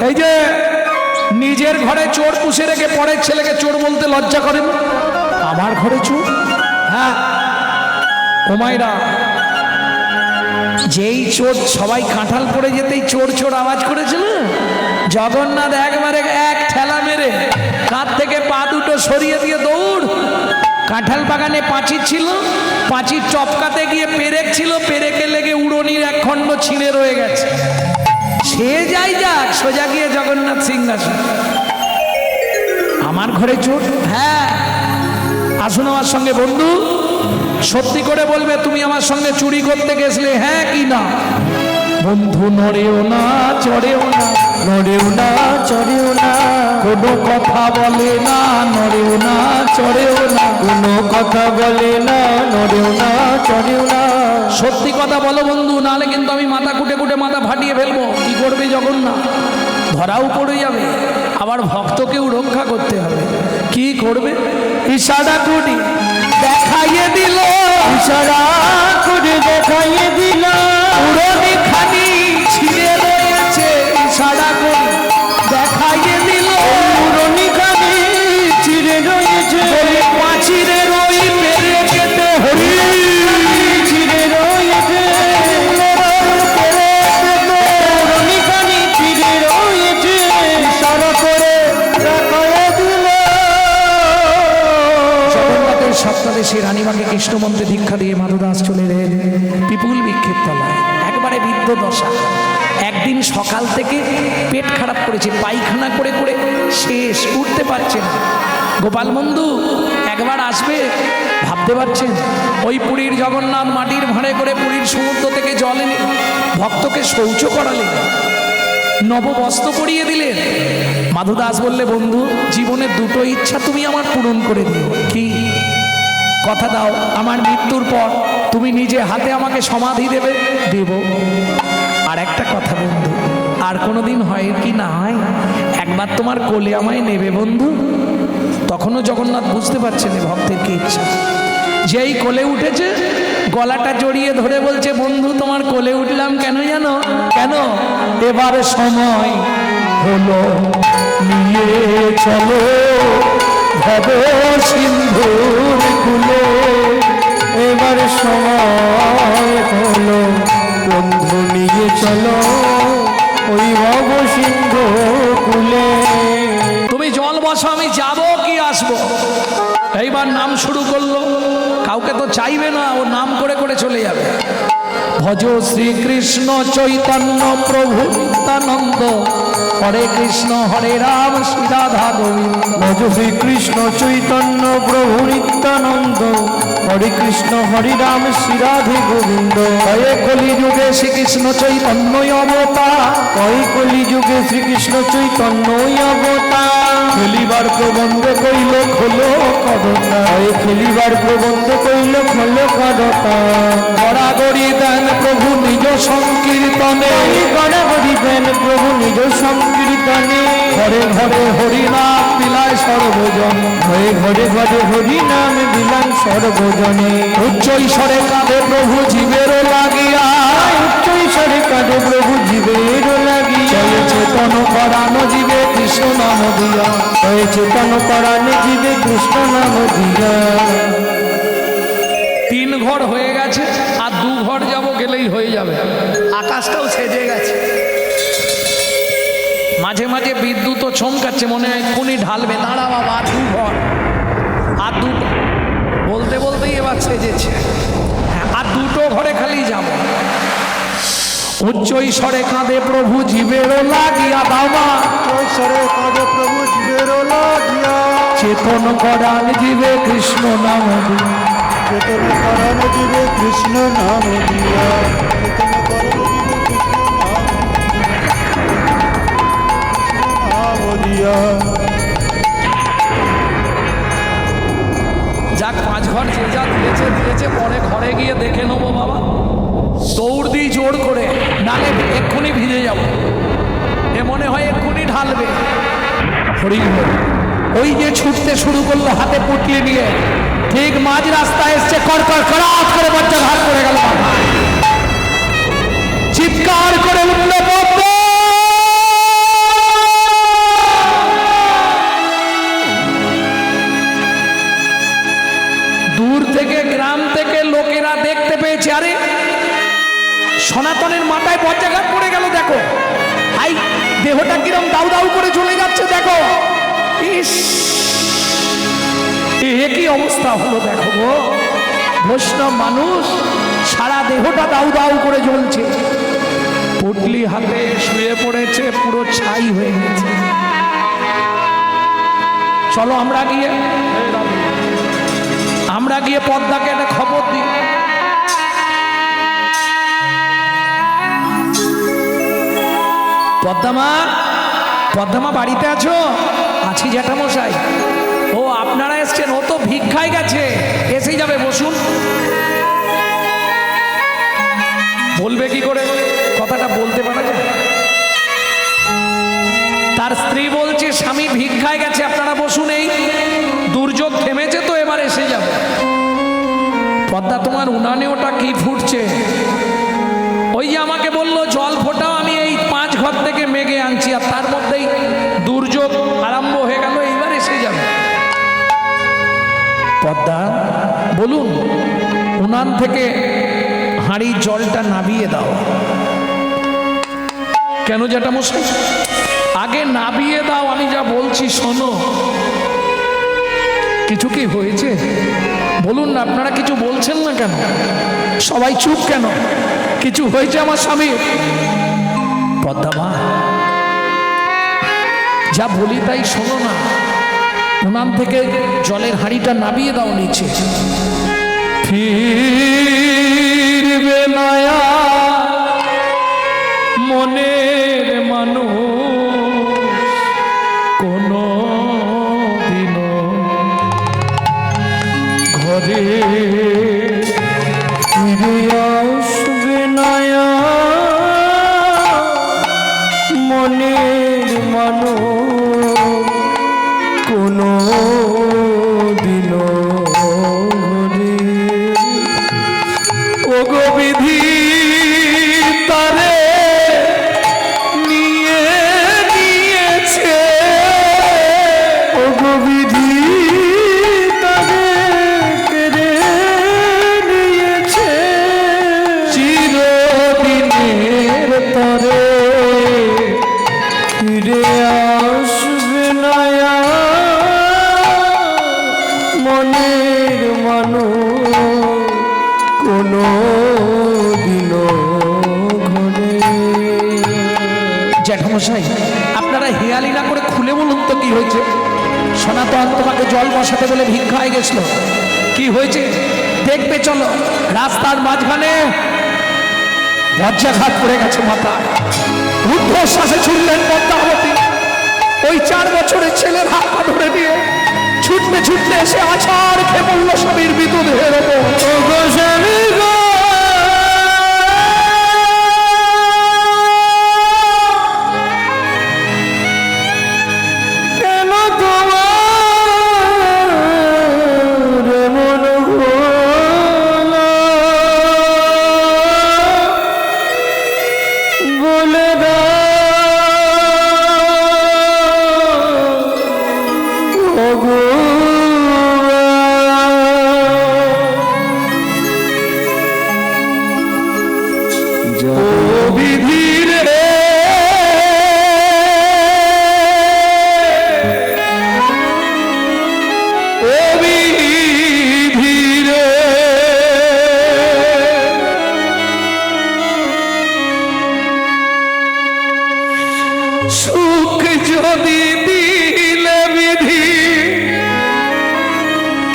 এই যে নিজের ঘরে চোর পুষে রেখে পরের ছেলেকে চোর বলতে লজ্জা করেন? আমার ঘরে চোর? হ্যাঁ ও মাইরা, যেই চোর সবাই কাঁঠাল পড়ে যেতেই চোর চোর আওয়াজ করেছিল, জগন্নাথ একবারে এক ঠেলা মেরে কাঁধ থেকে পা দুটো সরিয়ে দিয়ে দৌড়। কাঁঠাল বাগানে পাঁচির ছিল, পাঁচির চপকাতে গিয়ে পেরেক ছিল, পেরেকে লেগে উড়নির এক খণ্ড ছিঁড়ে রয়ে গেছে। সে যাই যাক, সোজা গিয়ে জগন্নাথ সিংহাসন। আমার ঘরে চোর? হ্যাঁ। আসুন আমার সঙ্গে বন্ধু, সত্যি করে বলবে তুমি আমার সঙ্গে চুরি করতে গেছিলে, হ্যাঁ কি না? বন্ধু নড়েও না চড়েও না, নড়েও না চড়েও না, কোনো কথা বলে না, নড়েও না চড়েও না, কোনো কথা বলে না, নড়েও না চড়েও না। সত্যি কথা বলো বন্ধু, নাহলে কিন্তু আমি মাথা কুটে কুটে মাথা ফাটিয়ে ফেলবো। কি করবে জগন্নাথ? ধরাও পড়ে যাবে, আবার ভক্তকেও রক্ষা করতে হবে। কি করবে? ইশারা করি দেখাইয়ে দিল, ইশারা করে দেখাইয়ে দিল, উড়নি খানি ছিঁড়ে রয়েছে, ইশারা করে দেখাইয়ে দিল, উড়নি খানি ছিঁড়ে রয়েছে, পাঁচিরের ওই পেরে কেটে হরি ছিঁড়ে রয়েছে, উড়নি খানি ছিঁড়ে রয়েছে, ইশারা করে দেখাইয়ে দিল। জগন্নাথের সপ্তাদেশে রানীমাকে কৃষ্ণ মন্ত্রে দীক্ষা দিয়ে মাধবদাস চলে এলেন পিপুল বৃক্ষের তলায়। একবারে বৃদ্ধ দশা। একদিন সকাল থেকে পেট খারাপ করেছে, পায়খানা করে করে শেষ, উঠতে পারছে না। গোপাল বন্ধু একবার আসবে ভাবতে পারছেন? ওই পুরীর জগন্নাথ মাটির ভাঁড়ে করে পুরীর সমুদ্র থেকে জল এনে ভক্তকে শৌচ করালেন, নববস্ত্র পরিয়ে দিলেন। মাধবদাস বললে, বন্ধু জীবনের দুটো ইচ্ছা তুমি আমার পূরণ করে দিও। কি? কথা দাও আমার মৃত্যুর পর তুমি নিজে হাতে আমাকে সমাধি দেবে। দেব। আর একটা কথা বন্ধু, আর কোনোদিন হয় কি না হয়, একবার তোমার কোলে আমায় নেবে বন্ধু। তখনও জগন্নাথ বুঝতে পারছেন ভক্তের কি ইচ্ছা। যেই কোলে উঠেছে গলাটা জড়িয়ে ধরে বলছে, বন্ধু তোমার কোলে উঠলাম কেন জানো? কেন? এবার সময় হলো, নিয়ে চলো ভব সিন্ধুর কুলে, এবার সময় হলো, বন্ধু নিয়ে চলো ওই ভব সিন্ধু কুলে। তুমি জল বসো, আমি যাবো কি আসবো। এইবার নাম শুরু করলো, কাউকে তো চাইবে না, ও নাম করে করে চলে যাবে। ভজ শ্রীকৃষ্ণ চৈতন্য প্রভু নিত্যানন্দ, হরে কৃষ্ণ হরে রাম শ্রী রাধা গোবিন্দ। ভজ শ্রীকৃষ্ণ চৈতন্য প্রভু নিত্যানন্দ, হরে কৃষ্ণ হরে রাম শ্রী রাধে গোবিন্দ। কয়ে কলি যুগে শ্রীকৃষ্ণ চৈতন্য অবতার, কয়ে কলি যুগে শ্রীকৃষ্ণ চৈতন্য অবতার। খেলিবার প্রবন্ধ কইল খোলো কদতা, খেলিবার প্রবন্ধ কইল খোলো কদতা। গড়াগড়ি দেন প্রভু নিজ সংকীর্তনে, গড়াগড়ি দেন প্রভু নিজ সংকীর্তনে। ঘরে ঘরে হরিনাম বিলায় সর্বজন, ঘরে ঘরে ঘরে হরিনাম বিলায় সর্বজনে। উচ্চ ঈশ্বরে কাঁধে প্রভু জীবের লাগিয়া, উচ্চ ঈশ্বরে কাঁধে প্রভু জীবের লাগিয়া। চেতন পরাণ জীবে কৃষ্ণ নাম দিয়া, চেতন পরাণ জীবে কৃষ্ণ নাম দিয়া। 3 ঘর হয়ে গেছে, আর 2 ঘর যাব, গেলেই হয়ে যাবে। আকাশটাও সেজে গেছে, মাঝে মাঝে বিদ্যুৎও চমকাচ্ছে, মনে হয় এক্ষুনি ঢালবে। দাঁড়া বাবা, আর 2 ঘর, আর 2, বলতে বলতেই এবার সেজেছে। আর 2টো ঘরে খালি যাব। উচ্চ ঈশ্বরে কাঁধে প্রভু জীবের লাগিয়া, বাবা ঈশ্বরে কাঁধে প্রভু জীবের লাগিয়া। চেতন করান জীবে কৃষ্ণ নাম দিয়া, চেতন করান জীবে কৃষ্ণ নাম দিয়া, চেতন করান জীবে কৃষ্ণ নাম দিয়া। যাক 5 ঘর যে যা দিয়েছে দিয়েছে, পরে ঘরে গিয়ে দেখে নেবো বাবা। দৌড় দিই জোর করে, নালে এক্ষুনি ভিজে যাব। এ মনে হয় এক্ষুনি ঢালবে। হরি হরি। ওই যে ছুটতে শুরু করলো হাতে পুটলি নিয়ে, ঠিক মাঝ রাস্তায় এসছে, কর কর করাত করে বাচ্চা ঘাট করে গেল। চিৎকার করে উঠল, দেহটা কিরম দাউ দাউ করে চলে যাচ্ছে দেখো। ইস, এ কি অবস্থা হলো দেখো গো। বৈষ্ণব মানুষ, সারা দেহটা দাউ দাউ করে জ্বলছে, পুটলি হাতে শুয়ে পড়েছে, পুরো ছাই হয়ে গেছে। চলো আমরা গিয়ে পদ্মাকে একটা খবর দিই। পদ্মা বাড়িতে আছো? আছি জ্যাঠামশাই। ও আপনারা এসছেন, ও তো ভিক্ষায় গেছে, এসেই যাবে, বসুন। বলবে কি করে, কথাটা বলতে পারা যায়? তার স্ত্রী বলছে স্বামী ভিক্ষায় গেছে, আপনারা বসুন, এই দুর্যোগ থেমেছে তো এবার এসে যাবে। পদ্মা তোমার উনানে ওটা কি ফুটছে? ওই যে আমাকে বললো জল ফোটাও, আমি এই 5 ঘর থেকে মেঘে আনছি, আর তার মধ্যেই দুর্যোগ আরম্ভ হয়ে গেল, এইবার এসে যাবে। পদ্মা বলুন, উনান থেকে হাঁড়ির জলটা নাবিয়ে দাও। কেন জ্যাঠামশাই? আগে নাবিয়ে দাও, আমি যা বলছি শোনো। কিছু কি হয়েছে বলুন না, আপনারা কিছু বলছেন না কেন? সবাই চুপ কেন? কিছু হয়েছে আমার স্বামী? পদ্মা যা বলি তাই শোনো না। উনান থেকে জলের হাঁড়িটা নাবিয়ে দাও নিচে। ফিরবে নয়া মনের মানুষ কোনো দিনও ঘরে ফিরে আসবে নয়া মনের মানুষ কোনো দিনও ঘরে। ও গো বিধি তারে নিয়ে নিয়েছে, ও গো বিধি তারে কেড়ে নিয়েছে, চিরদিনের তরে ফিরে আসবে নয়া মনের মানুষ কোনো দিনও ঘরে। জ্যাঠামশাই, আপনারা হেয়ালি না করে খুলে বলুন তো কি হয়েছে? সনাতন তোমাকে জল বসাতে বলে ভিক্ষায় গেছিল, কি হয়েছে দেখবে চলো। রাস্তার মাঝখানে বজ্রাঘাত পড়ে গেছে মাথায়, রুদ্ধশ্বাসে ছুটলেন পদ্মাবতী। ওই 4 বছরের ছেলের হাত পা ধরে দিয়ে ছুটতে ছুটতে এসে আছাড় খেয়ে পড়ল স্বামীর মৃতদেহের ওপর। কেন তোমার মন ভোলা বলে দাও ওগো। সুখ যদি দিলে বিধি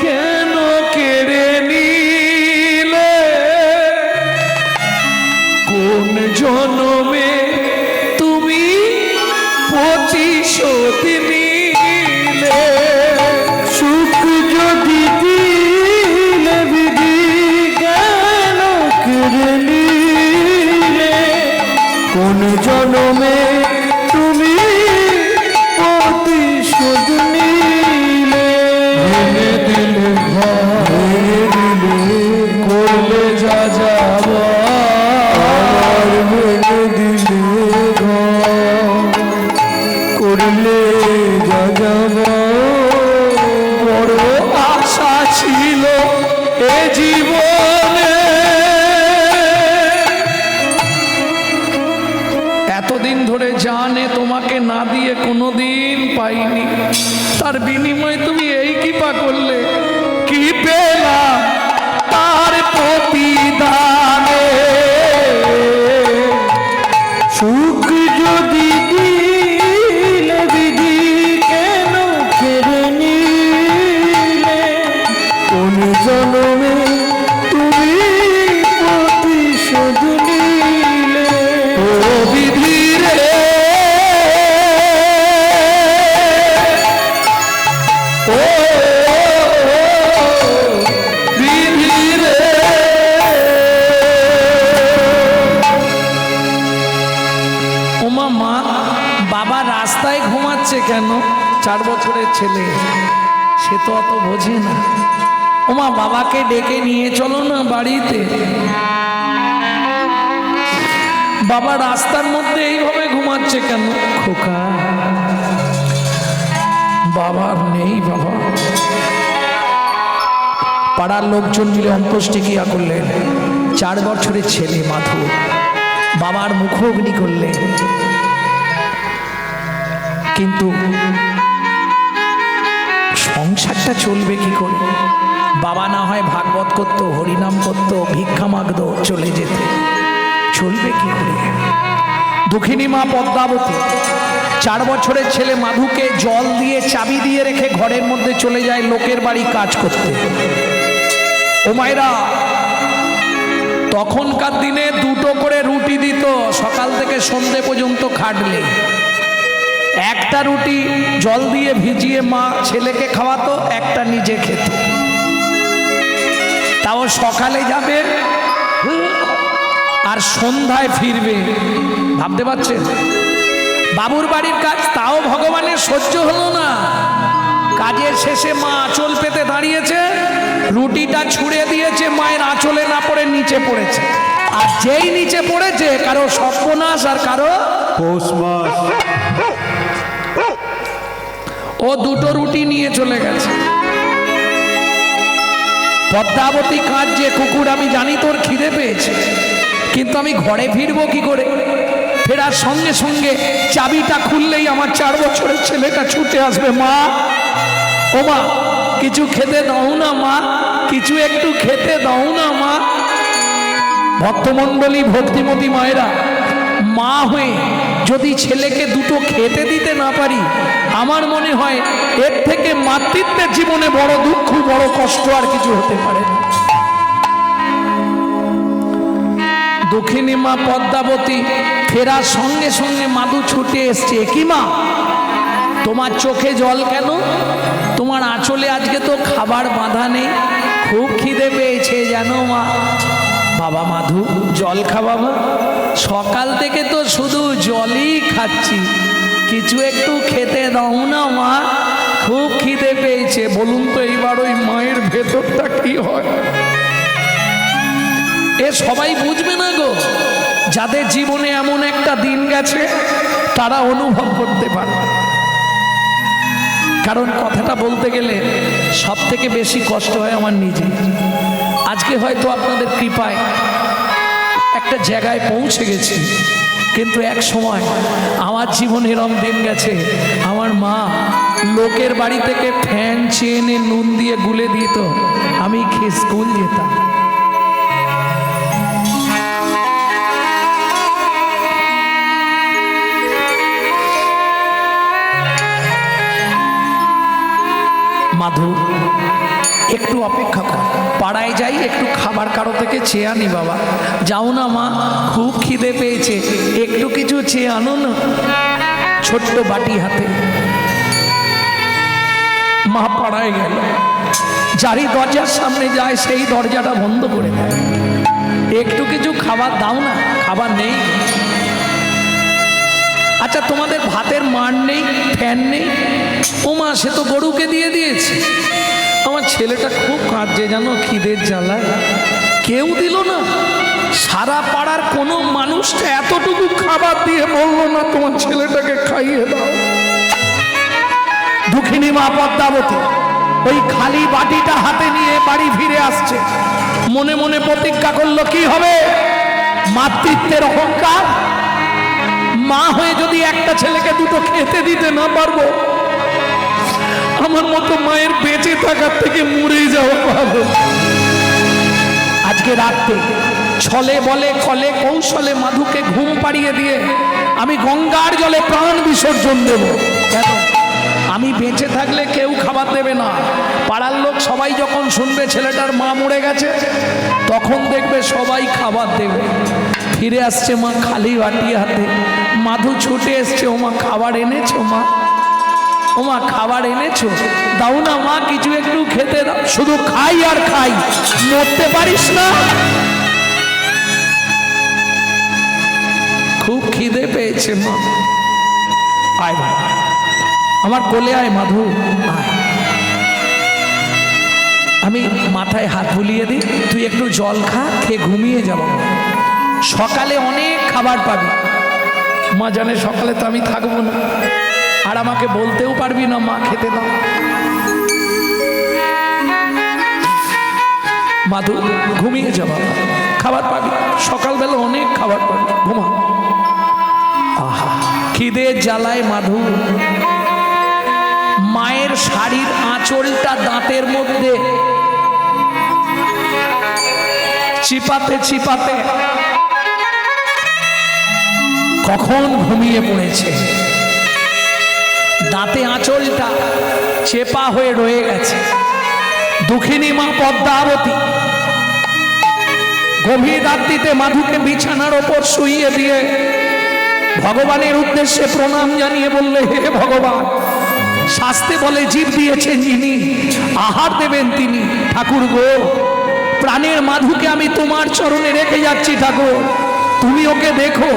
কেন কেড়ে নিলে, কোন জনমে তুমি প্রতিশোধ নিলে। সুখ যদি দিলে বিধি কেন কেড়ে নিলে, কোন জনমে তুমি প্রতিশোধ নিলে। ভেঙে দিলে ভেঙে দিলে করলে যা যাবা, ভেঙে দিলে করলে যা যাবা। বড় আশা ছিল এ জীবনে, এতদিন ধরে জানে তোমার তোমাকে না দিয়ে কোনোদিন পাইনি, তার বিনিময়ে তুমি এই কৃপা করলে। কি পেলাম তার প্রতিদানে, সুখ যদি দিলে বিধি কেন কেড়ে নিলে, কোন জন্মে তুমি প্রতিশোধ নিলে। ও বিধি রে, ও বিধি রে। ওমা মা, বাবা রাস্তায় ঘুমাচ্ছে কেন? 4 বছরের ছেলে, সে তো অত বোঝে না। ওমা বাবাকে ডেকে নিয়ে চলো না বাড়িতে। বাবা রাস্তার মধ্যে এইভাবে ঘুমাচ্ছে কেন? খোকা, বাবার নেই বাবা। পাড়ার লোকজন মিলে অন্ত্যেষ্টিক্রিয়া করলেন। 4 বছরের ছেলে মাধু বাবার মুখোগ্নি করলেন। কিন্তু সংসারটা চলবে কি করে? বাবা না হয় ভাগবত করতো, হরিনাম করতো, ভিক্ষা মাগতো, চলে যেত। চলবে কি করে? দুঃখিনী মা পদ্মাবতী 4 বছরের ছেলে মাধুকে জল দিয়ে চাবি দিয়ে রেখে ঘরের মধ্যে চলে যায় লোকের বাড়ি কাজ করতে। ও মায়েরা, তখনকার দিনে 2টো করে রুটি দিত, সকাল থেকে সন্ধে পর্যন্ত খাটলে। একটা রুটি জল দিয়ে ভিজিয়ে মা ছেলেকে খাওয়াতো, একটা নিজে খেত। তাও সকালে যাবে আর সন্ধ্যায় ফিরবে। ভাবতে পারছেন? বাবুর বাড়ির কাজ, তাও ভগবানের সহ্য হলো না। কাজের শেষে মা আঁচল পেতে দাঁড়িয়েছে, রুটিটা ছুঁড়ে দিয়েছে, মায়ের আঁচলে না পড়ে নিচে পড়েছে। আর যেই নিচে পড়েছে, কারো সর্বনাশ আর কারো পৌষ মাস। ও 2টো রুটি নিয়ে চলে গেছে। পদ্মাবতী কাঁদছে, কুকুর আমি জানি তোর খিদে পেয়েছে, কিন্তু আমি ঘরে ফিরবো কি করে? ফেরার সঙ্গে সঙ্গে চাবিটা খুললেই আমার 4 বছরের ছেলেটা ছুটে আসবে। মা, ও মা, কিছু খেতে দাও না মা, কিছু একটু খেতে দাও না মা। ভক্তমণ্ডলী, ভক্তিমতী মায়েরা, মা হয়ে যদি ছেলেকে 2টো খেতে দিতে না পারি, আমার মনে হয় এর থেকে মাতৃত্বের জীবনে বড় দুঃখ, বড় কষ্ট আর কিছু হতে পারে না। দক্ষিণী মা পদ্মাবতী ফেরার সঙ্গে সঙ্গে মাধু ছুটে এসছে। কি মা, তোমার চোখে জল কেন? তোমার আঁচলে আজকে তো খাবার বাঁধা নেই, খুব খিদে পেয়েছে জানো মা। বাবা মাধু, জল খা বাবা, সকাল থেকে তো শুধু জলই খাচ্ছি, কিছু একটু খেতে দাও না মা, খুব খিদে পেয়েছে। বলুন তো এইবার ওই মায়ের ভেতরটা কি হয়? এ সবাই বুঝবে না গো, যাদের জীবনে এমন একটা দিন গেছে তারা অনুভব করতে পারবে। কারণ কথাটা বলতে গেলে সব থেকে বেশি কষ্ট হয় আমার নিজে। আজকে হয়তো আপনাদের কৃপায় একটা জায়গায় পৌঁছে গেছি, কিন্তু এক সময় আমার জীবনে এরম দিন গেছে, আমার মা লোকের বাড়ি থেকে ফ্যান চেয়ে এনে নুন দিয়ে গুলে দিত, আমি খেয়ে স্কুল যেতাম। মাধু, একটু অপেক্ষা কর, পাড়ায় যাই, একটু খাবার কারো থেকে চেয়ে আনি। বাবা, যাও না মা, খুব খিদে পেয়েছে, একটু কিছু চেয়ে আনো না। ছোট্ট বাটি হাতে মা পাড়ায় গেল, যারই দরজার সামনে যায় সেই দরজাটা বন্ধ করে দেয়। একটু কিছু খাবার দাও না, খাবার নেই। আচ্ছা, তোমাদের ভাতের মার নেই, ফ্যান নেই? ও মা, সে তো গরুকে দিয়ে দিয়েছে। আমার ছেলেটা খুব কাঁদছে জানো, খিদের জ্বালায়, কেউ দিল না। সারা পাড়ার কোনো মানুষটা এতটুকু খাবার দিয়ে বললো না তোমার ছেলেটাকে খাইয়ে দাও। দুঃখিনী মা পদ্মাবতী ওই খালি বাটিটা হাতে নিয়ে বাড়ি ফিরে আসছে। মনে মনে প্রতিজ্ঞা করলো, কি হবে? মাতৃত্বের অহংকার, মা হয়ে যদি একটা ছেলেকে দুটো খেতে দিতে না পারবো, আমার মতো মায়ের বেঁচে থাকার থেকে মরে যাওয়া ভালো। আজকে রাতে ছলে বলে কলে কৌশলে মাধুকে ঘুম পাড়িয়ে দিয়ে আমি গঙ্গার জলে প্রাণ বিসর্জন দেব। কেন? আমি বেঁচে থাকলে কেউ খাবার দেবে না। পাড়ার লোক সবাই যখন শুনবে ছেলেটার মা মরে গেছে, তখন দেখবে সবাই খাবার দেবে। ফিরে আসছে মা খালি বাটি হাতে। মাধু ছুটে এসছে, ও মা খাবার এনেছো? মা, ও মা খাবার এনেছো? দাও না মা, কিছু একটু খেতে দাও। শুধু খাই আর খাই, মরতে পারিস না? খুব খিদে পেয়েছে মা। আয় ভাই, আমার কোলে আয় মাধু, আয়। আমি মাথায় হাত বুলিয়ে দিই, তুই একটু জল খা, খেয়ে ঘুমিয়ে যাব। সকালে অনেক খাবার পাবি। মা জানে সকালে তো আমি থাকবো না, আর আমাকে বলতেও পারবি না মা খেতে দাও। মাধু ঘুমিয়ে যাবা, খাবার পাবি, সকালবেলা অনেক খাবার পাবি, ঘুমা। আহা, খিদে জ্বালায় মাধু মায়ের শাড়ির আঁচলটা দাঁতের মধ্যে চিপাতে চিপাতে কখন ঘুমিয়ে পড়েছে। দাঁতে আঁচলটা চেপা হয়ে রয়ে গেছে। দুঃখিনী মা পদ্মাবতী গভীর রাত্রিতে মাধুকে বিছানার ওপর শুইয়ে দিয়ে ভগবানের উদ্দেশ্যে প্রণাম জানিয়ে বললে, হে ভগবান, শাস্তে বলে জীব দিয়েছেন যিনি, আহার দেবেন তিনি। ঠাকুর গো, প্রাণের মাধুকে আমি তোমার চরণে রেখে যাচ্ছি ঠাকুর, তুমি ওকে দেখো।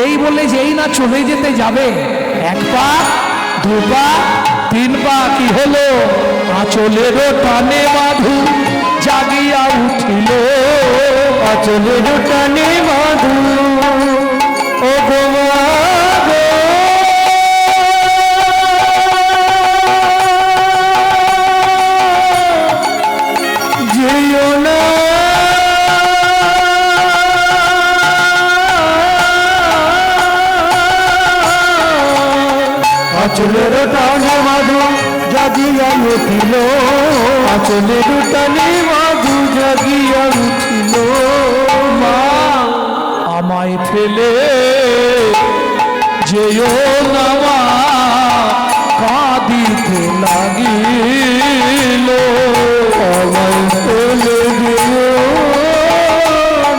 এই বলে যেই না চলে যেতে যাবে, এক পা, দু পা, তিন পা, কি হলো? আঁচলের টানে মাধু জাগিয়া উঠিল। আচলের টানে মাধু, ও গো মা গো, যেও না আচলের টানে মাধু জাগিয়া উঠিল। আচলের টানে মাধু জাগিয়া উঠিল। মা, আমায় ফেলে যেও না মা, কাঁদিতে লাগিল। আমায় ফেলে যেও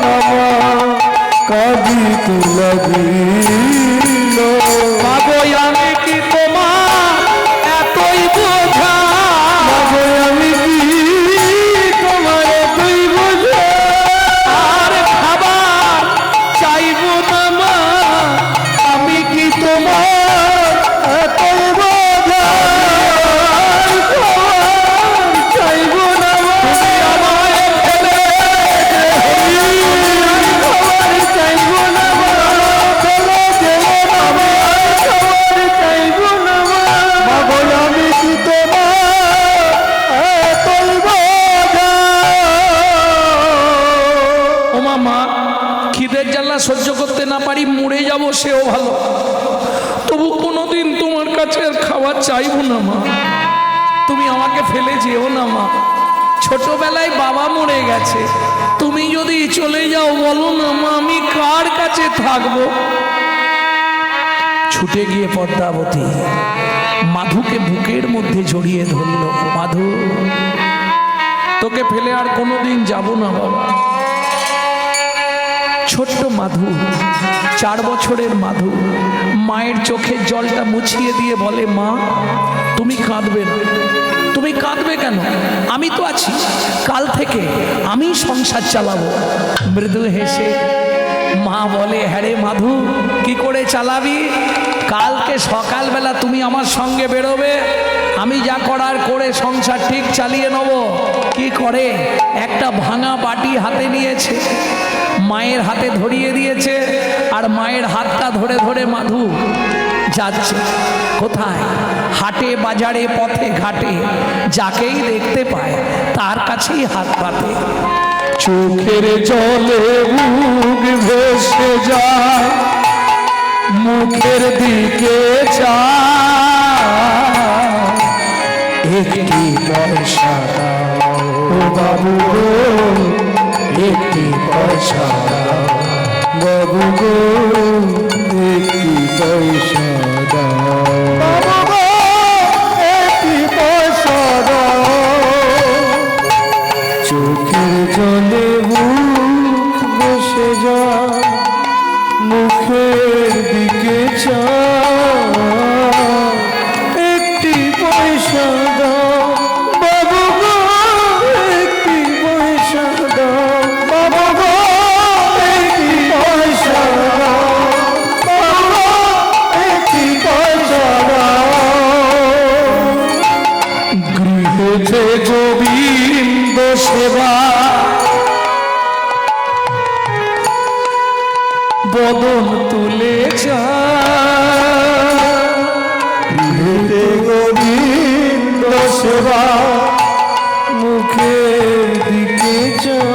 না মা, কাঁদিতে লাগিল। মাগো আমি কি তোমার এতই বোঝা? মাগো আমি কি তোমার এতই বোঝা? আর খাবার চাইবো না মা, আমি কি তোমার এতই বোঝা? চাইব না মা, আমায় ফেলে খাবার চাইব না মা, ফেলে যেও না মা, খাবার চাইব না মা। মাগো আমি কি তোমার এতই বোঝা? ও মা, খিদের জ্বালা সহ্য করতে না পারি মরে যাব সেও ভালো, তবু কোনোদিন তোমার কাছে আর খাবার চাইবো না মা। তুমি আমাকে ফেলে যেও না মা। ছোটবেলায় বাবা মরে গেছে, তুমি যদি চলে যাও বলো না মা, আমি কার কাছে থাকবো? ছুটে গিয়ে পদ্মাবতী মাধুকে বুকের মধ্যে জড়িয়ে ধরল। মাধু, তোকে ফেলে আর কোনোদিন যাব না বাবা। ছোট্ট মাধু, 4 বছরের মাধু মায়ের চোখের জলটা মুছিয়ে দিয়ে বলে, মা তুমি কাঁদবে না। তুমি কাঁদবে কেন? আমি তো আছি, কাল থেকে আমি সংসার চালাবো। মৃদু হেসে মা বলে, হ্যাঁ রে মাধু, কি করে চালাবি? কালকে সকালবেলা তুমি আমার সঙ্গে বেরোবে, আমি যা করার করে সংসার ঠিক চালিয়ে নেব। কি করে? একটা ভাঙা বাটি হাতে নিয়েছে, মায়ের হাতে ধরিয়ে দিয়েছে, আর মায়ের হাতটা ধরে ধরে মাধু যাচ্ছে। কোথায়? হাটে বাজারে পথে ঘাটে যাকেই দেখতে পায় তার কাছেই হাত পাতে। চোখের জলে বুক ভেসে যায়, মুখের দিকে চাই একটি পয়সা দাও ও বাবু গো, একটি পয়সা দাও বাবু গো একটি পয়সা দাও, বাবু গো একটি পয়সা দাও। চোখের জলে মুখ বসে যা, মুখের দিকে চাও একটি পয়সা দাও, বাবু গো একটি পয়সা দাও, বাবু গো একটি পয়সা দাও, বাবু গো একটি পয়সা দাও। গৃহেতে গোবিন্দ সেবা বদন তুলে গৃহেতে গোবিন্দ সেবা, মুখের দিকে চাও।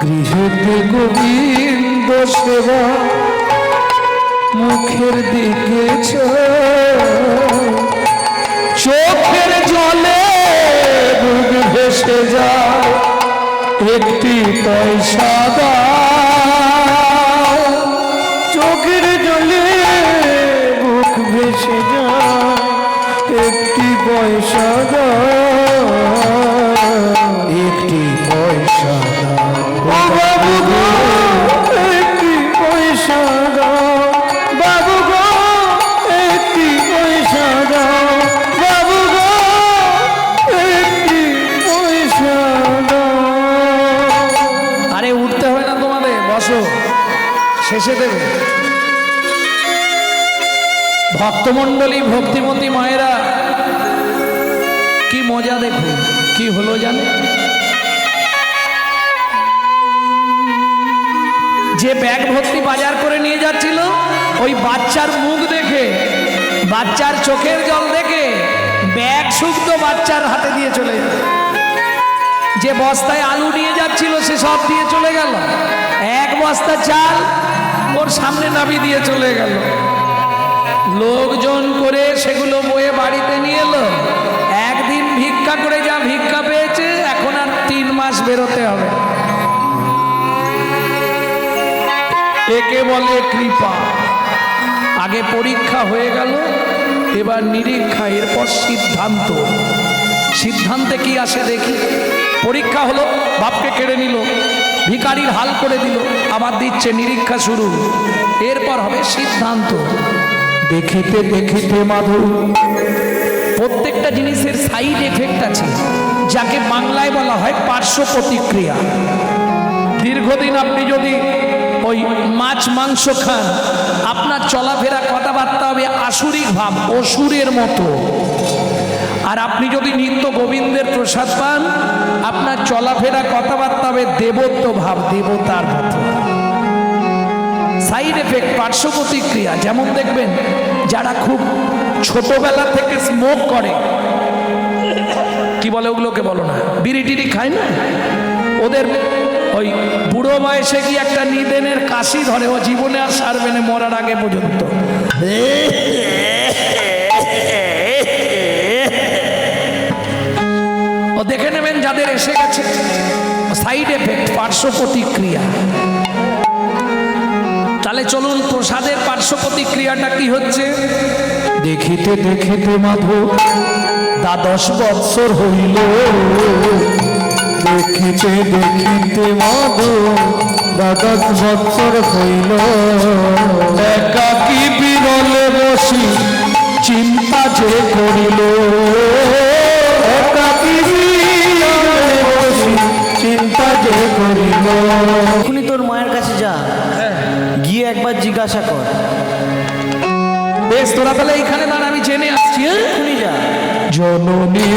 গৃহেতে গোবিন্দ সেবা মুখের দিকে চোখের জলে বুক ভেসে যায় একটি পয়সা দাও, চোখের জলে বুক ভেসে যায় একটি পয়সা দাও, একটি পয়সা দাও ও বাবু গো একটি পয়সা দাও, বাবু গো একটি পয়সা দাও, বাবু গো একটি পয়সা দাও। আরে উঠতে হবে না তোমাদের, বসো, শেষে দেবে। ভক্তমণ্ডলী ভক্তিমতী মায়েরা কি মজা দেখো, কি হলো জানে, যে ব্যাগ ভর্তি বাজার করে নিয়ে যাচ্ছিল ওই বাচ্চার মুখ দেখে, বাচ্চার চোখের জল দেখে ব্যাগ শুদ্ধ বাচ্চার হাতে দিয়ে চলে গেল। যে বস্তায় আলু নিয়ে যাচ্ছিল সে সব দিয়ে চলে গেল, এক বস্তা চাল ওর সামনে নামিয়ে দিয়ে চলে গেল। লোকজন করে সেগুলো বয়ে বাড়িতে নিয়ে এলো। একদিন ভিক্ষা করে যা ভিক্ষা পেয়েছে এখন আর 3 মাস বেরোতে হবে। একে বলে কৃপা। আগে পরীক্ষা হয়ে গেল, এবার নিরীক্ষা, এরপর সিদ্ধান্ত। সিদ্ধান্তে কি আসে দেখি। পরীক্ষা হলো, বাপকে কেড়ে নিল, ভিখারির হাল করে দিল, আবার দিচ্ছে, নিরীক্ষা শুরু। এরপর হবে সিদ্ধান্ত। দেখিতে দেখিতে মাধব, প্রত্যেকটা জিনিসের সাইড এফেক্ট আছে, যাকে বাংলায় বলা হয় পার্শ্ব প্রতিক্রিয়া। দীর্ঘদিন আপনি যদি ওই মাছ মাংস খান, আপনার চলাফেরা কথাবার্তা হবে আসুরিক ভাব, অসুরের মতো। আর আপনি যদি নিত্য গোবিন্দের প্রসাদ পান, আপনার চলাফেরা কথাবার্তা হবে দেবত্ব ভাব, দেবতার মতো। সাইড এফেক্ট, পার্শ্ব প্রতিক্রিয়া। যেমন দেখবেন যারা খুব ছোটবেলা থেকে স্মোক করে, কি বলে ওগুলোকে, বলো না, বিড়ি টিড়ি খায় না, ওদের ওই বুড়ো বয়সে কি একটা নিদেনের কাশি ধরে, ও জীবনে আর সারবে না মরার আগে পর্যন্ত। ও দেখে নেবেন যাদের এসে গেছে, সাইড এফেক্ট, পার্শ্ব প্রতিক্রিয়া। তাহলে চলুন প্রসাদের পার্শ্ব প্রতিক্রিয়াটা কি হচ্ছে। দেখিতে দেখিতে মাধব 10 বৎসর হইল, দেখিতে দেখিতে মাধব 10 বৎসর হইল, একাকী বিরলে বসি চিন্তা যে করিল, একাকী বিরলে বসি চিন্তা যে করিল। এখনই তোর মায়ের কাছে যা, গিয়ে একবার জিজ্ঞাসা কর। বেশ, তোরা তাহলে এইখানে দাঁড়া, আমি জেনে আসছি। এখনই যা। জননী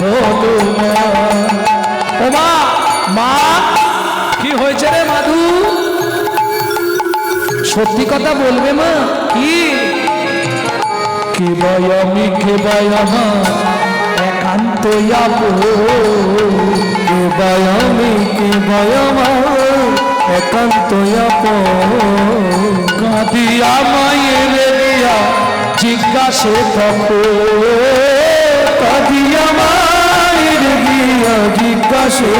বলো মা, ও মা, মা কি হয়েছে রে মাধু, সত্যি কথা বলবে মা। কি, কে ভাই আমি, কে ভাই আমার, একা একান্ত কে বয়ামি কে বয়ামা একান্ত কাঁদিয়া মায়ের দিয়া জিজ্ঞাসে কাঁদিয়া মায়ের দিয়া জিজ্ঞাসে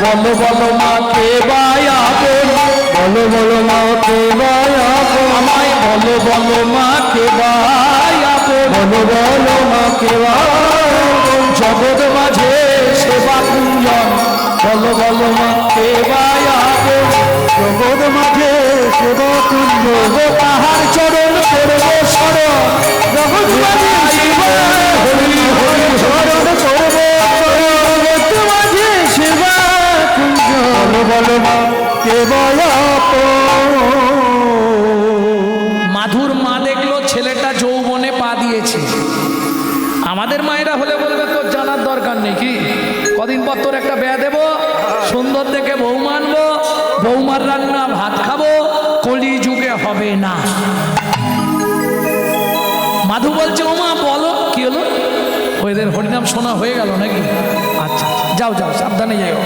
বলো বলো মা কে বায়াবো বলো বলো মা কে বায়াবো আমায় বলো বলো মা কে বায়াবো বলো বলো মা কে বায়াবো জগৎ মাঝে সেবা কুঞ্জন বলো বলো মা কে বায়াবো জগৎ মাঝে সেবা কুঞ্জন তাহার চরণ করবো শরণ জগৎ মাঝে সেবা হরি হরি শরণ করবো জগৎ মাঝে সেবা কুঞ্জন বলো বলো মা কে বায়াবো। মাধুর মা দেখলো ছেলেটা যৌবনে পা দিয়েছে। আমাদের মায়েরা হলে বলবে তোর জানার দরকার নেই, কি কদিন পর তোর একটা বেয়া দেবো, সুন্দর দেখে বউ মানবো, বৌমার রান্না ভাত খাবো, কলি যুগে হবে না। মাধু বলছে ও মা বলো কি হলো, ওদের হরিনাম শোনা হয়ে গেল নাকি? আচ্ছা যাও যাও সাবধানে যাও।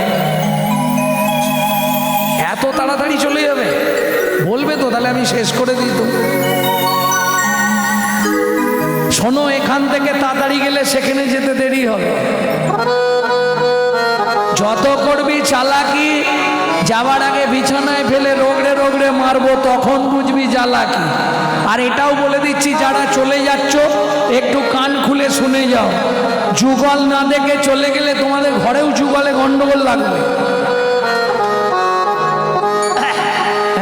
এত তাড়াতাড়ি চলে যাবে? বলবে তো, তাহলে আমি শেষ করে দিই তো। শোনো, এখান থেকে তাড়াতাড়ি গেলে সেখানে যেতে দেরি হবে। যত করবি চালাকি, যাবার আগে বিছানায় ফেলে রোগড়ে রোগড়ে মারবো, তখন বুঝবি জ্বালাকি। আর এটাও বলে দিচ্ছি, যারা চলে যাচ্ছ একটু কান খুলে শুনে যাও, যুগল না দেখে চলে গেলে তোমাদের ঘরেও যুগলে গন্ডগোল লাগবে।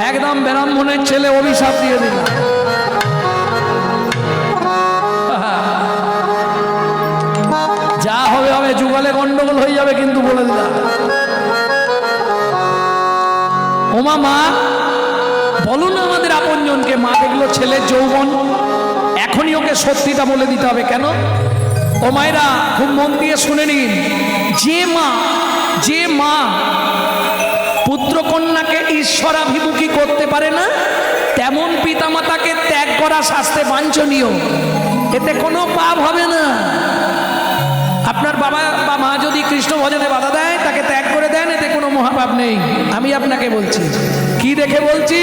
একদম ব্রাহ্মণের ছেলে, অভিশাপ দিয়ে দিল। যা হবে হবে, যুগলে গন্ডগোল হয়ে যাবে কিন্তু, বলে দিলাম। ওমা মা বলুন আমাদের আপনজনকে, মা দেখলো ছেলের যৌবন, এখনই ওকে সত্যিটা বলে দিতে হবে। কেন? ও মায়েরা খুব মন দিয়ে শুনে নিন, যে মা পুত্র কন্যাকে ঈশ্বরাভিমুখী করতে পারে না, তেমন পিতামাতাকে ত্যাগ করা শাস্ত্রে বাঞ্ছনীয়, এতে কোনো পাপ হবে না। আপনার বাবা বা মা যদি কৃষ্ণ ভজনে বাধা দেয়, তাকে ত্যাগ করে দেন, এতে কোনো মহাপাপ নেই। আমি আপনাকে বলছি, কি দেখে বলছি,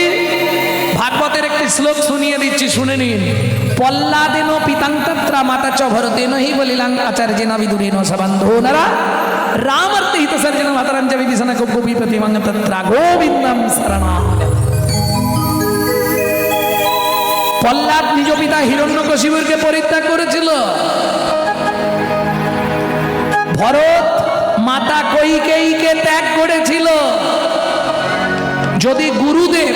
ভাগবতের একটি শ্লোক শুনিয়ে দিচ্ছি, শুনে নিন। পল্লাদেন পিতাংতত্রা মাতা চ ভরতেন হি বলিলাং আচার্যেন বিদুরেন সবান্ধো নারা রামার্তে হিত সর্জন মাতারাঞ্চ বিভীষণ গোপীপতি মঙ্গতত্রা গোবিন্দম শরণাম। পল্লাদ নিজ পিতা হিরণ্যকশিপুরকে পরিত্যাগ করেছিল। ভরত মাতা কৈকেয়ীকে ত্যাগ করেছিল। যদি গুরুদেব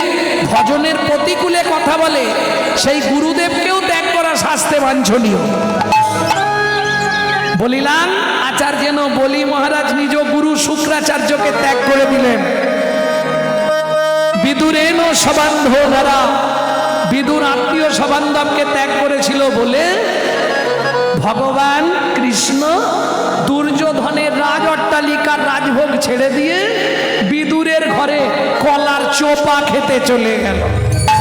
ভজনের প্রতিকূলে কথা বলে, সেই গুরুদেবকেও ত্যাগ করা শাস্ত্রে বাঞ্ছনীয়। বলিলাম আচার্যেন, বলি মহারাজ নিজ গুরু শুক্রাচার্যকে ত্যাগ করে দিলেন। বিদুরেন সবান্ধ দ্বারা, বিদুর আত্মীয় সবান্ধবকে ত্যাগ করেছিল বলে ভগবান কৃষ্ণ দুর্যোধনের রাজ অট্টালিকার রাজভোগ ছেড়ে দিয়ে বিদুরের ঘরে কলার চোপা খেতে চলে গেল।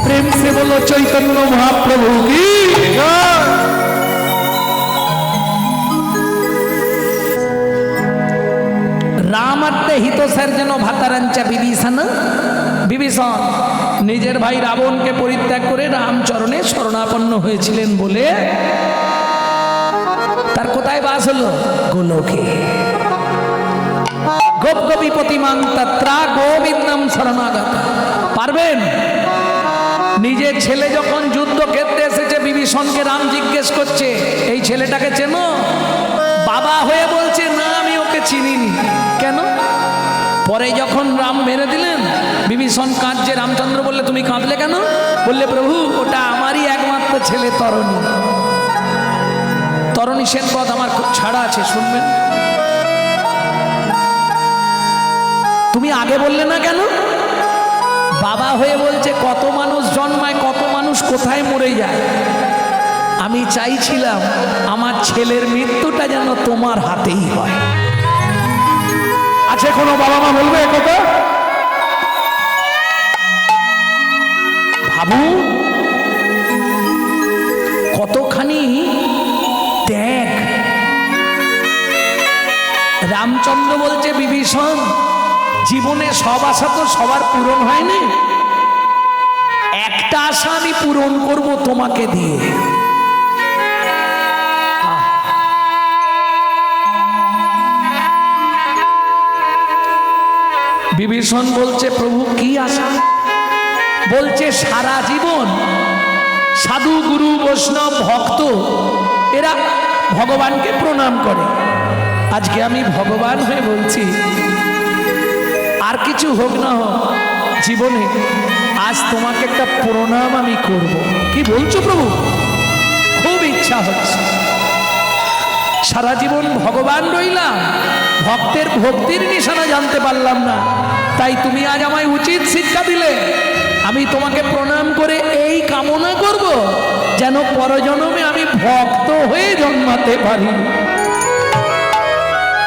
প্রেম সে বলো চৈতন্য মহাপ্রভু কি। রামার্তে হিত সর্জন ভাতারাঞ্চা বিভীষণ, বিভীষণ নিজের ভাই রাবণকে পরিত্যাগ করে রামচরণে শরণাপন্ন হয়েছিলেন বলে তার কোথায় বাস হলো? গোলকে। গোপ গোপীপতি মাং তত্রা গোবিন্দম শরণাগত। পারবেন? নিজের ছেলে যখন যুদ্ধক্ষেত্রে এসেছে, বিভীষণকে রাম জিজ্ঞেস করছে, এই ছেলেটাকে চেনো? বাবা হয়ে বলছে, না আমি ওকে চিনিনি। কেন? পরে যখন রাম মেরে দিলেন, বিভীষণ কাঁদছে। রামচন্দ্র বললে, তুমি কাঁদলে কেন? বললে, প্রভু ওটা আমারই একমাত্র ছেলে তরণী। তরণী সেনপদ আমার খুব ছাড়া আছে, শুনবেন। তুমি আগে বললে না কেন? বাবা হয়ে বলছে, কত মানুষ জন্মায়, কত মানুষ কোথায় মরে যায়। আমি চাইছিলাম আমার ছেলের মৃত্যুটা যেন তোমার হাতেই হয়। আছে কোনো বাবা মা বলবে একথা? ভাবু কতখানি ত্যাগ জীবনে সব আশা তো সবার পূরণ হয়নি, একটা আশা আমি পূরণ করব তোমাকে দিয়ে। বিভীষণ বলছে প্রভু কি আশা? বলছে সারা জীবন সাধু গুরু বৈষ্ণব ভক্ত এরা ভগবানকে প্রণাম করে, আজকে আমি ভগবান হয়ে বলছি আর কিছু হোক না হোক জীবনে আজ তোমাকে একটা প্রণাম আমি করব। কি বলছো প্রভু? খুব ইচ্ছা হচ্ছে, সারা জীবন ভগবান রইলাম, ভক্তের ভক্তির নিশানা জানতে পারলাম না, তাই তুমি আজ আমায় উচিত শিক্ষা দিলে। আমি তোমাকে প্রণাম করে এই কামনা করব যেন পরজন্মে আমি ভক্ত হয়ে জন্মাতে পারি।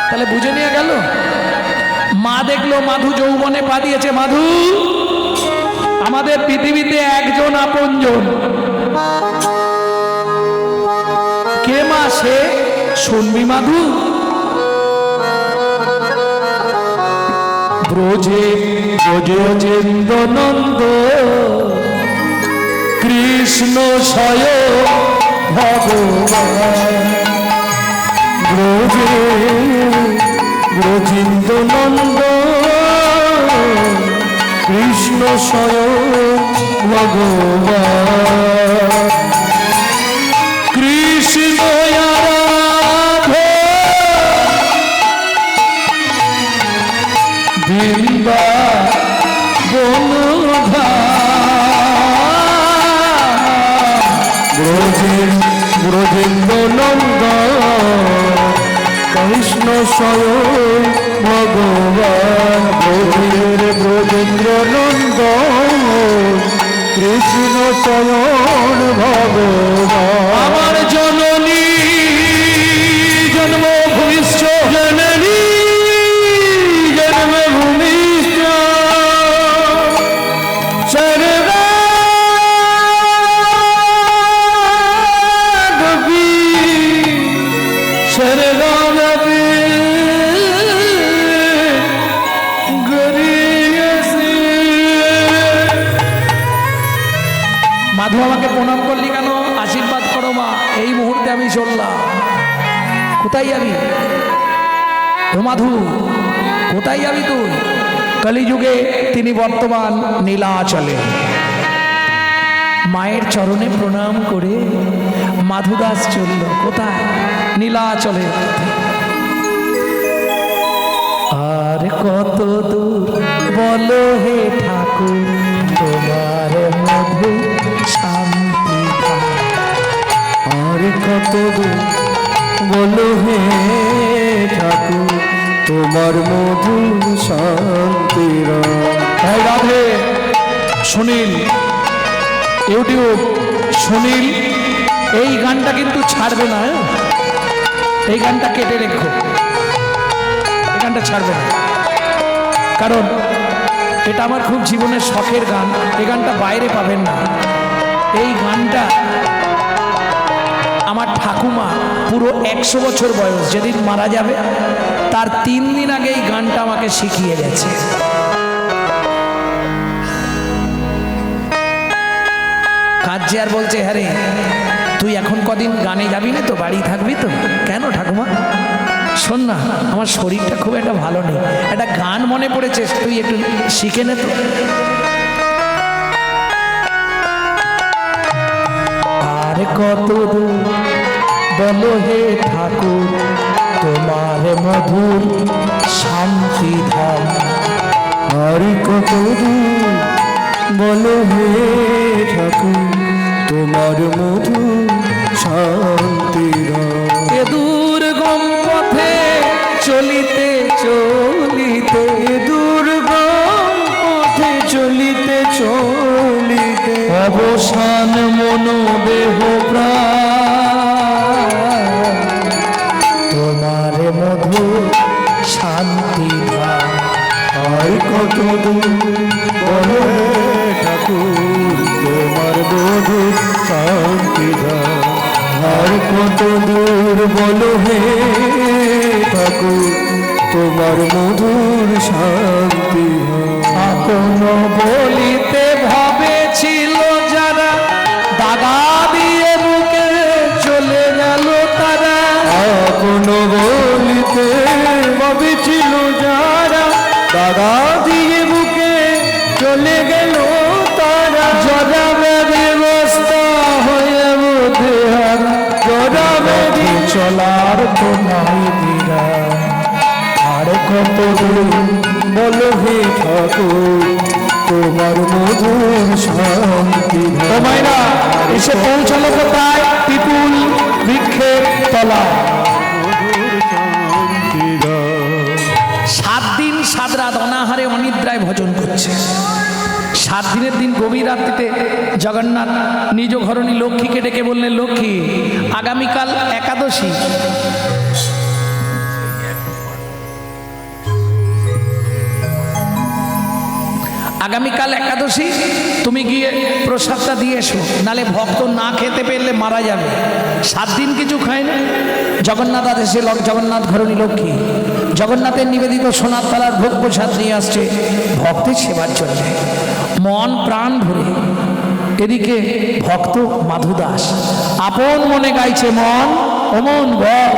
তাহলে বুঝে নিয়ে গেল। মা দেখলো মাধু যৌবনে পা দিয়েছে। মাধু, আমাদের পৃথিবীতে একজন আপনজন, কে মা সে? শুনবি মাধু? ব্রজে ব্রজেন্দ্র নন্দ কৃষ্ণ স্বয়ং ভগবান। ব্রজে ব্রজেন্দ্র নন্দ কৃষ্ণ স্বয়ং ভগবান। কৃষ্ণ ব্রজেন্দ্র নন্দ কৃষ্ণ স্বয়ং ভগবান। ব্রজেন্দ্র নন্দ কৃষ্ণ স্বয়ং ভগবান। আমার জননী জন্মভূমিষ্ঠ, জননী জন্মভূমিষ্ঠ মাধু, আমাকে প্রণাম করলি কেন? আশীর্বাদ করো মা। এই মুহূর্তে আমি চললাম। কোথায় যাবি ও মাধু? কোথায় যাবি তুই? কলিযুগে তিনি বর্তমান নীলাচলে। মায়ের চরণে প্রণাম করে মাধুদাস চলল কোথায়? নীলাচলে। আর কত দূর বলো হে ঠাকুর তোমার মধু শান্তি। আর কত দূর বলো হে ঠাকুর তোমার মধু শান্তি। রাধে সুনীল, ইউটিউব সুনীল, এই গানটা কিন্তু ছাড়বে না, এই গানটা কেটে রেখো, এই গানটা ছাড়বে না, কারণ এটা আমার খুব জীবনের শখের গান। এই গানটা বাইরে পাবেন না। এই গানটা আমার ঠাকুমা পুরো 100 বছর বয়স, যেদিন মারা যাবে তার 3 দিন আগে এই গানটা আমাকে শিখিয়ে গেছে। কাজে আর বলছে, হ্যাঁ রে তুই এখন কদিন গানে যাবি না তো, বাড়ি থাকবি তো? কেন ঠাকুমা? শোন না, আমার শরীরটা খুব একটা ভালো নেই, একটা গান মনে পড়েছে, তুই একটু শিখে নে তো। আর কত দূর বলো হে ঠাকুর তোমার মধুর শান্তি ধাম। আর কত দূর বলো হে ঠাকুর তোমার মধুর শান্তি ধাম। এ দুর্গম পথে চলিতে চলিতে, দুর্গম পথে চলিতে চলিতে অবসান মন দেহ প্রাণ তোমার মধুর শান্তি ধাম। আর কত দূর বলো হে ঠাকুর তোমার মধুর শান্তি ধাম। আর কত দূর বলো হে ঠাকুর তোমার মধুর শান্তি এখনো বলিতে ভবেছিল যারা দাগা দিয়ে বুকে চলে গেল তারা এখনো বলিতে ভবেছিল যারা দাদা দিয়ে বুকে চলে গেল তারা জরা ব্যবস্থা হয়ে বোধে জরা বেদি চলার তো নাই দিরা আর কত বলো হে ঠাকুর তোমার মধুর শান্তি তোমায়রা এসে পৌঁছালো কোথায় পিপুল বৃক্ষের তলায় 7 দিন 7 রাত অনাহারে অনিদ্রায় ভজন করছে। 7 দিনের দিন গভীর রাত্রিতে জগন্নাথ নিজ ঘরণী লক্ষ্মীকে ডেকে বললেন, লক্ষ্মী আগামীকাল একাদশী, আগামীকাল একাদশী তুমি গিয়ে প্রসাদটা দিয়ে এসো, নালে ভক্ত না খেতে পেলে মারা যাবে। 7 দিন কিছু খায় না। জগন্নাথ আদেশে জগন্নাথ ঘরণী লক্ষ্মী জগন্নাথের নিবেদিত সোনার থালার ভোগ প্রসাদ নিয়ে আসছে ভক্তের সেবার জন্য মন প্রাণ ভরে। এদিকে ভক্ত মাধু দাস আপন মনে গাইছে, মন অমন বল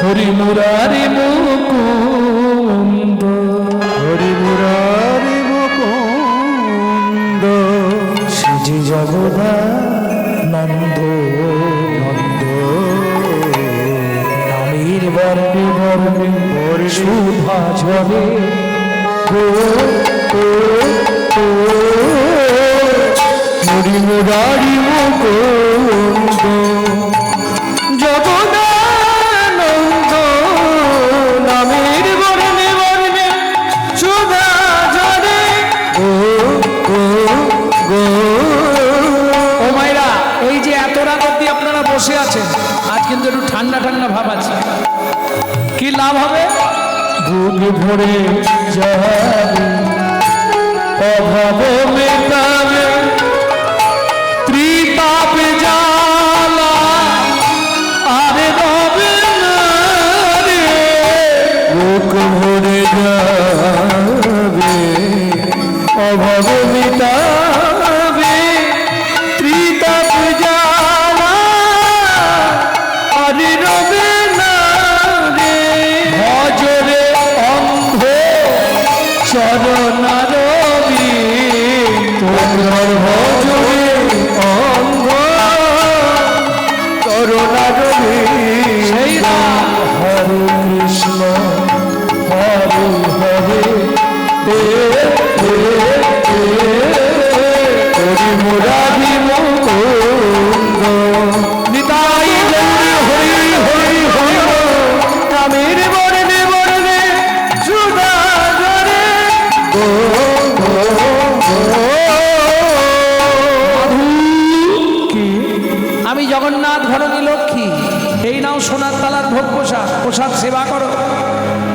হরি মুরারি মুকুন্দ হরি মুরারি মুকুন্দ শ্রী জগদানন্দ নন্দ নামের বর্ণে বর্ণে সুধা ঝরে হরি মুরারি মুকুন্দ জগদানন্দ নামের বর্ণে বর্ণে সুধা ঝরে ও মায়েরা, এই যে এত রাত অব্দি আপনারা বসে আছেন, আজ কিন্তু একটু ঠান্ডা ঠান্ডা ভাব আছে। কি লাভ হবে? বুক ভরে যাবে অভাব মেটাবে ত্রিতাপ জ্বালা আর রবে না রে। বুক ভরে যাবে অভাব মেটাবে ত্রিতাপ জ্বালা আর রবে না রে। ভজরে অন্ধ চরণারবি তোমার ভজরে অঙ্গ চরণারবি সেই রাম হরে কৃষ্ণ হরে হরে হরি মুরারি মুকুন্দ নিতাই গৌরী হরি হরি হরি নামের বর্ণে বর্ণে সুধা ঝরে গো গো গো। কি আমি জগন্নাথ ঘরণী লক্ষ্মী, এই নাও সোনার তালার ভোগ প্রসাদ, প্রসাদ সেবা করো।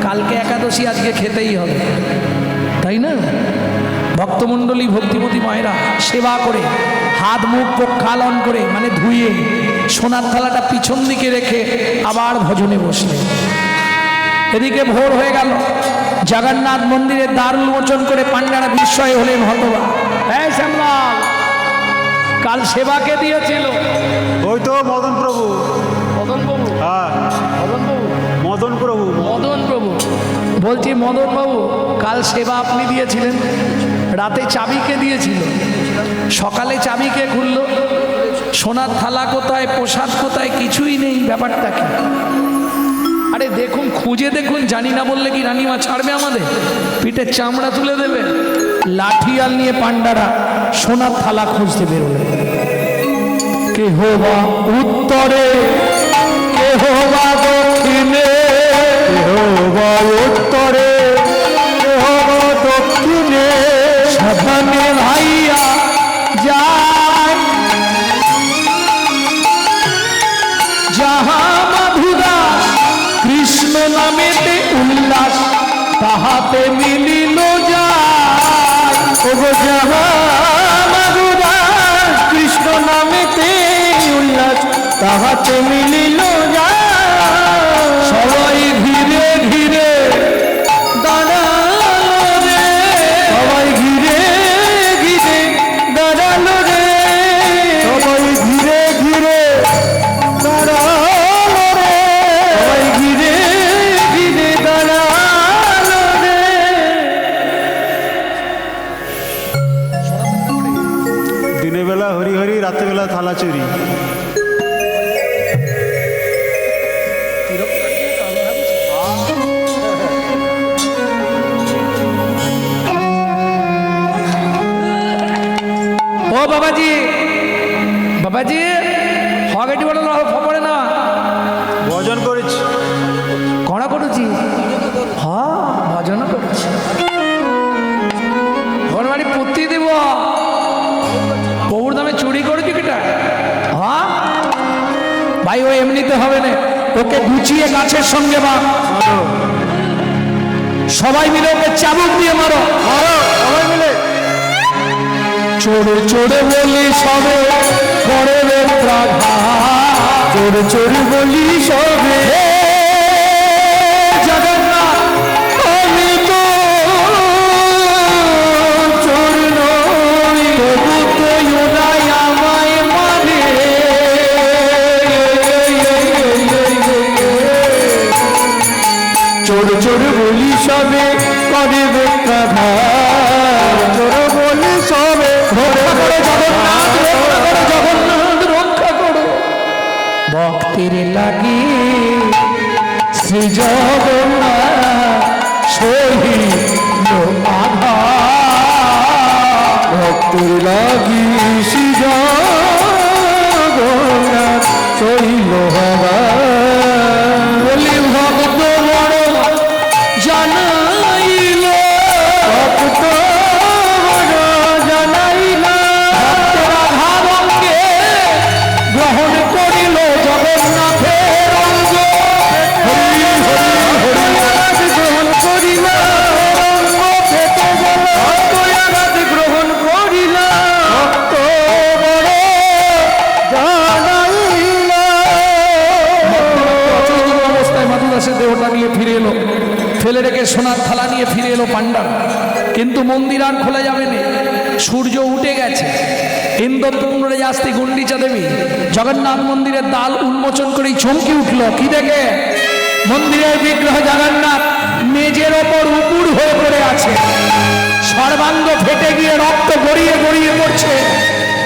কালকে একাদশী, আজকে খেতেই হবে, তাই না? ভক্তমণ্ডলী ভক্তিমতী মায়েরা সেবা করে হাত মুখ প্রক্ষালন করে মানে ধুয়ে সোনার থালাটা পিছন দিকে রেখে আবার ভজনে বসলে। এদিকে ভোর হয়ে গেল, জগন্নাথ মন্দিরের দ্বার উন্মোচন করে পাণ্ডারা বিস্ময় হলেন হতবা। এই শ্যামলাল, কাল সেবাকে দিয়েছিল ওই তো মদন প্রভু। মদন বাবু, হ্যাঁ, মদন বাবু, মদন প্রভু। মদন বাবু বলছি, মদন বাবু কাল সেবা আপনি দিয়েছিলেন, রাতে চাবিকে দিয়েছিল, সকালে চাবিকে খুললো, সোনার থালা কোথায়, প্রসাদ কোথায়, কিছুই নেই। ব্যাপারটা কি? আরে দেখুন, খুঁজে দেখুন, জানি না বললে কি রানীমা ছাড়বে আমাদের? পিঠের চামড়া তুলে দেবে। লাঠিয়াল নিয়ে পাণ্ডারা সোনার থালা খুঁজতে বেরোলেন। কেহ বা উত্তরে, কেহ বা দক্ষিণে, কেহ বা উত্তরে কেহ বা দক্ষিণে সাধনে ভাইয়া যায় যাহা মাধুরা তাহাতে মিলিল যায়। ওগো যাহা মাধুরা কৃষ্ণ নামেতে উল্লাস তাহাতে মিলিল যায়। সবাই ধীরে ধীরে দাঁড়ালো রে, সবাই ঘিরে ঘিরে দাঁড়ালো রে, সবাই ঘিরে ঘিরে দাঁড়ালো রে, সবাই ঘিরে ঘিরে দাঁড়ালো রে। দিনের বেলা হরি হরি, রাতের বেলা থালা চুরি। ও বাবাজি, বাবাজি হগেটি বড় খবরে না ভজন করেছি। কড়া করেছি, হ্যাঁ ভজন করেছি। ঘরবাড়ি পুঁতি দেব, প্রভুর দামে চুরি করেছি কিটা? হ্যাঁ ভাই, ও এমনিতে হবে না, ওকে গুছিয়ে গাছের সঙ্গে বা সবাই মিলে ওকে চাবুক দিয়ে মারো, সবাই মিলে চোরে চোরে বলি সবে করে রে প্রাঘা, চোরে চোরে বলি সবে জগন্নাথ আমি তো চোর নই, তবু তো ইউনাই আমায় মানে। চোর চোর বলি সবে করে বেত্রাঘাত, চোর বলি সবে রক্ষা করো জগন্নাথ, রক্ষা করো জগন্নাথ, রক্ষা করো ভক্তের লাগি শ্রী জগন্নাথ সহিল আঘাত। ভক্তের লাগি শ্রী জগন্নাথ সহিল বলি ভক্ত বড় জানাইল, ভক্ত বড় জানাইল, ভক্তের আঘাত অঙ্গে গ্রহণ করিল জগন্নাথের অঙ্গ। হরি হরি হরি আঘাত গ্রহণ করিল, অঙ্গ ফেটে গেল, আঘাত গ্রহণ করিল, ভক্ত বড় জানাইল। অচৈতন্য অবস্থায় মাধুদাসের দেহটা নিয়ে ফিরে এলো, ফেলে রেখে সোনার থালা নিয়ে ফিরে এলো পাণ্ডা। কিন্তু মন্দির আর খোলা যাবে না, সূর্য উঠে গেছে। ইন্দ্রপুরে যাস্তি গুন্ডিচা দেবী জগন্নাথ মন্দিরের দ্বার উন্মোচন করেই চমকে উঠল। কি দেখে? মন্দিরের বিগ্রহ জগন্নাথ মেজের ওপর উপুর হয়ে পড়ে আছে, সর্বাঙ্গ ফেটে গিয়ে রক্ত গড়িয়ে গড়িয়ে পড়ছে।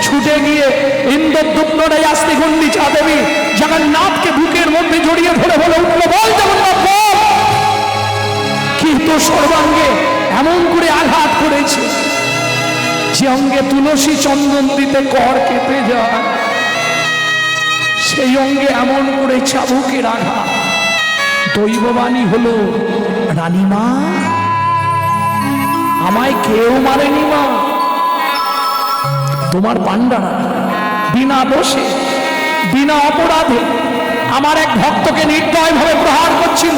ছুটে গিয়ে ইন্দ্রপুরে যাস্তি গুন্ডিচা দেবী জগন্নাথকে বুকের মধ্যে জড়িয়ে ধরে বলে উঠল, বল জগন্নাথ বল। কিন্তু সর্বাঙ্গে এমন করে আঘাত করেছে যে অঙ্গে তুলসী চন্দন দিতে কর কেটে যায়, সেই অঙ্গে এমন করে চাবুকের আঘাত। দৈববাণী হলো, রানীমা আমায় কেউ মারেনি মা, তোমার পাণ্ডারা বিনা দোষে বিনা অপরাধে আমার এক ভক্তকে নির্দয়ভাবে প্রহার করছিল।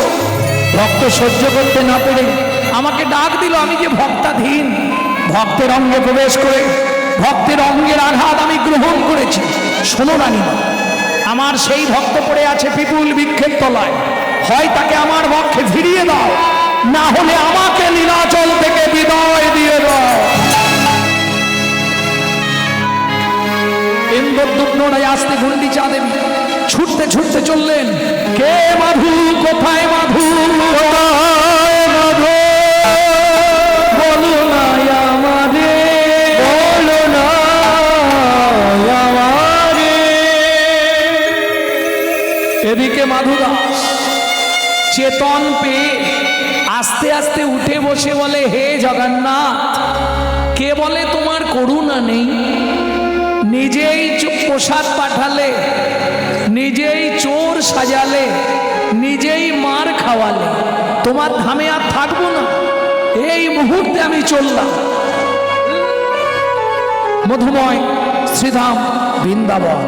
ভক্ত সহ্য করতে না পেরে আমাকে ডাক দিল, আমি যে ভক্তাধীন, ভক্তের অঙ্গে প্রবেশ করে ভক্তের অঙ্গের আঘাত আমি গ্রহণ করেছি। শোনো রানীমা, আমার সেই ভক্ত পড়ে আছে পিপুল বৃক্ষের তলায়, হয় তাকে আমার পক্ষে ফিরিয়ে দাও, না হলে আমাকে নীলাচল থেকে বিদায় দিয়ে দাও। ইন্দ্রদ্যুম্নরায় আসতে গুন্ডিচা দেবী ছুটতে ছুটতে চললেন। কে মাধু, কোথায় মাধু, কোথায় মাধু, বলো না আমারে, বলো না আমারে। এদিকে মাধুদাস চেতন পেয়ে আস্তে আস্তে উঠে বসে বলে, হে জগন্নাথ, কে বলে তোমার করুণা নেই? নিজেই প্রসাদ পাঠালে, নিজেই চোর সাজালে, নিজেই মার খাওয়ালে, তোমার ধামে আর থাকবো না। এই মুহূর্তে আমি চললাম মধুময় শ্রীধাম বৃন্দাবন।